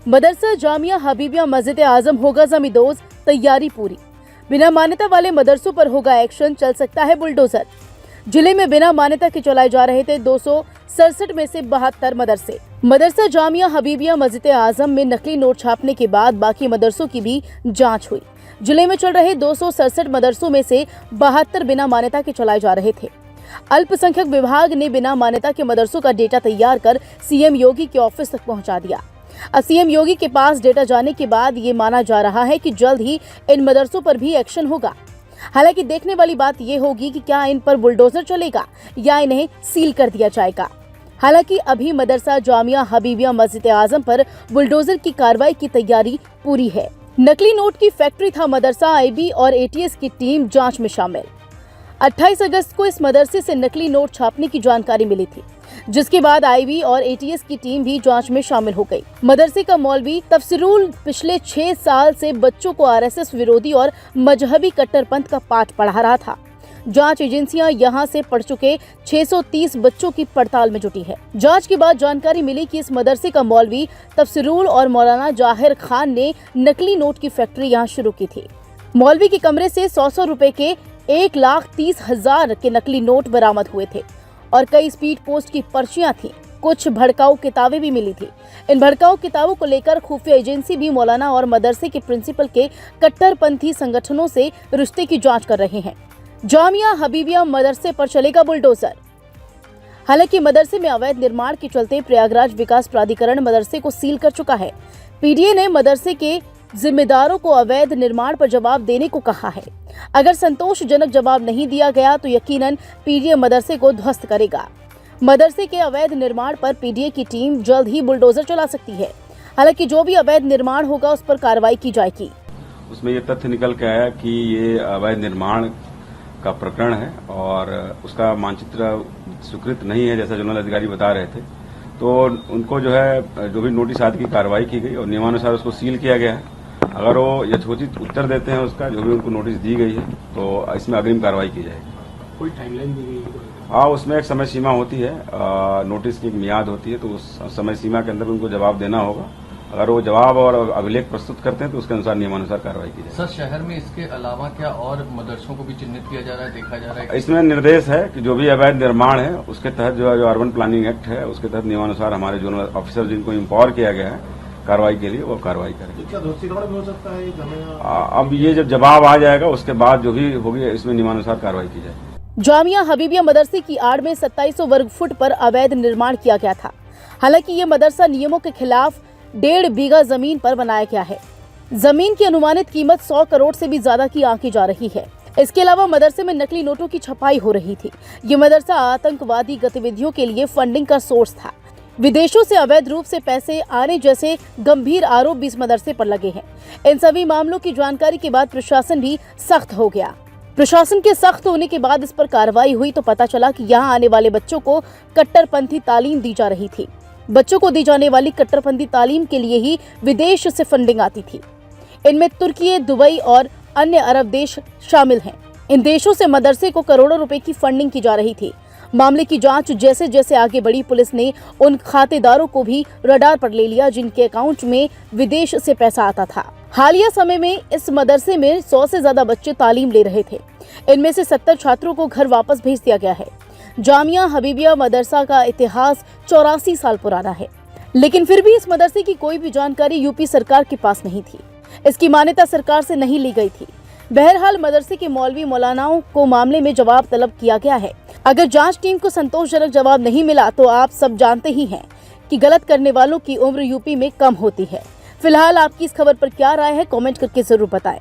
मदरसा जामिया हबीबिया मस्जिद आजम होगा जमींदोज, तैयारी पूरी। बिना मान्यता वाले मदरसों पर होगा एक्शन, चल सकता है बुलडोजर। जिले में बिना मान्यता के चलाए जा रहे थे 267 में से 72 मदरसे। मदरसा जामिया हबीबिया मस्जिद आजम में नकली नोट छापने के बाद बाकी मदरसों की भी जांच हुई। जिले में चल रहे 267 मदरसों में से 72 बिना मान्यता के चलाए जा रहे थे। अल्पसंख्यक विभाग ने बिना मान्यता के मदरसों का डेटा तैयार कर सीएम योगी के ऑफिस तक पहुंचा दिया। अब सीएम योगी के पास डेटा जाने के बाद ये माना जा रहा है कि जल्द ही इन मदरसों पर भी एक्शन होगा। हालांकि देखने वाली बात ये होगी कि क्या इन पर बुलडोजर चलेगा या इन्हें सील कर दिया जाएगा। हालांकि अभी मदरसा जामिया हबीबिया मस्जिद आजम पर बुलडोजर की कार्रवाई की तैयारी पूरी है। नकली नोट की फैक्ट्री था मदरसा। आईबी और एटीएस की टीम जांच में शामिल। 28 अगस्त को इस मदरसे से नकली नोट छापने की जानकारी मिली थी, जिसके बाद आईबी और एटीएस की टीम भी जांच में शामिल हो गई। मदरसे का मौलवी तफसीरुल पिछले 6 साल से बच्चों को आरएसएस विरोधी और मजहबी कट्टरपंथ का पाठ पढ़ा रहा था। जांच एजेंसियां यहां से पढ़ चुके 630 बच्चों की पड़ताल में जुटी है। जांच के बाद जानकारी मिली कि इस मदरसे का मौलवी तफसीरुल और मौलाना जाहिर खान ने नकली नोट की फैक्ट्री यहां शुरू की थी। मौलवी के कमरे से 100 रुपए के 1,30,000 के नकली नोट बरामद हुए थे और कई स्पीड पोस्ट की पर्चियां थी। कुछ भड़काऊ किताबें भी मिली थी। इन भड़काऊ किताबों को लेकर खुफिया एजेंसी भी मौलाना और मदरसे के प्रिंसिपल के कट्टरपंथी संगठनों से रिश्ते की जांच कर रहे हैं। जामिया हबीबिया मदरसे पर चलेगा बुलडोजर। हालांकि मदरसे में अवैध निर्माण के चलते प्रयागराज विकास प्राधिकरण मदरसे को सील कर चुका है। पीडीए ने मदरसे के जिम्मेदारों को अवैध निर्माण पर जवाब देने को कहा है। अगर संतोषजनक जवाब नहीं दिया गया तो यकीनन पीडीए मदरसे को ध्वस्त करेगा। मदरसे के अवैध निर्माण पर पीडीए की टीम जल्द ही बुलडोजर चला सकती है। हालांकि जो भी अवैध निर्माण होगा उस पर कार्रवाई की जाएगी। उसमें ये तथ्य निकल के आया कि ये अवैध निर्माण का प्रकरण है और उसका मानचित्र स्वीकृत नहीं है, जैसा जोनल अधिकारी बता रहे थे। तो उनको जो भी नोटिस आदि की कार्रवाई की गई और नियमानुसार उसको सील किया गया है। अगर वो यथोचित उत्तर देते हैं उसका, जो भी उनको नोटिस दी गई है, तो इसमें अग्रिम कार्रवाई की जाएगी। कोई टाइमलाइन दी गई है? हाँ, उसमें एक समय सीमा होती है, नोटिस की एक मियाद होती है, तो उस समय सीमा के अंदर उनको जवाब देना होगा। अगर वो जवाब और अभिलेख प्रस्तुत करते हैं तो उसके अनुसार नियमानुसार कार्रवाई की जाएगी। सर, शहर में इसके अलावा क्या और मदरसों को भी चिन्हित किया जा रहा है, देखा जा रहा है? इसमें निर्देश है कि जो भी अवैध निर्माण है उसके तहत जो अर्बन प्लानिंग एक्ट है उसके तहत नियमानुसार हमारे जोनल ऑफिसर जिनको इम्पावर किया गया है कार्रवाई के लिए, वो कार्रवाई करेंगे। क्या धोखाधड़ी भी हो सकता है? अब ये जब जवाब आ जाएगा उसके बाद जो भी होगी इसमें नियमानुसार कार्रवाई की जाएगी। जामिया हबीबिया मदरसे की आड़ में 2700 वर्ग फुट पर अवैध निर्माण किया गया था। हालांकि ये मदरसा नियमों के खिलाफ 1.5 बीघा जमीन पर बनाया गया है। जमीन की अनुमानित कीमत 100 करोड़ से भी ज्यादा की आंकी जा रही है। इसके अलावा मदरसे में नकली नोटों की छपाई हो रही थी। ये मदरसा आतंकवादी गतिविधियों के लिए फंडिंग का सोर्स था। विदेशों से अवैध रूप से पैसे आने जैसे गंभीर आरोप भी इस मदरसे पर लगे हैं। इन सभी मामलों की जानकारी के बाद प्रशासन भी सख्त हो गया। प्रशासन के सख्त होने के बाद इस पर कार्रवाई हुई तो पता चला कि यहाँ आने वाले बच्चों को कट्टरपंथी तालीम दी जा रही थी। बच्चों को दी जाने वाली कट्टरपंथी तालीम के लिए ही विदेश से फंडिंग आती थी। इनमें तुर्की, दुबई और अन्य अरब देश शामिल हैं। इन देशों से मदरसे को करोड़ों रुपए की फंडिंग की जा रही थी। मामले की जांच जैसे जैसे आगे बढ़ी, पुलिस ने उन खातेदारों को भी रडार पर ले लिया जिनके अकाउंट में विदेश से पैसा आता था। हालिया समय में इस मदरसे में 100 से ज्यादा बच्चे तालीम ले रहे थे। इनमें से 70 छात्रों को घर वापस भेज दिया गया है। जामिया हबीबिया मदरसा का इतिहास 84 साल पुराना है, लेकिन फिर भी इस मदरसे की कोई भी जानकारी यूपी सरकार के पास नहीं थी। इसकी मान्यता सरकार से नहीं ली गई थी। बहरहाल मदरसे के मौलवी मौलानाओं को मामले में जवाब तलब किया गया है। अगर जांच टीम को संतोषजनक जवाब नहीं मिला तो आप सब जानते ही हैं कि गलत करने वालों की उम्र यूपी में कम होती है। फिलहाल आपकी इस खबर पर क्या राय है, कमेंट करके जरूर बताएं।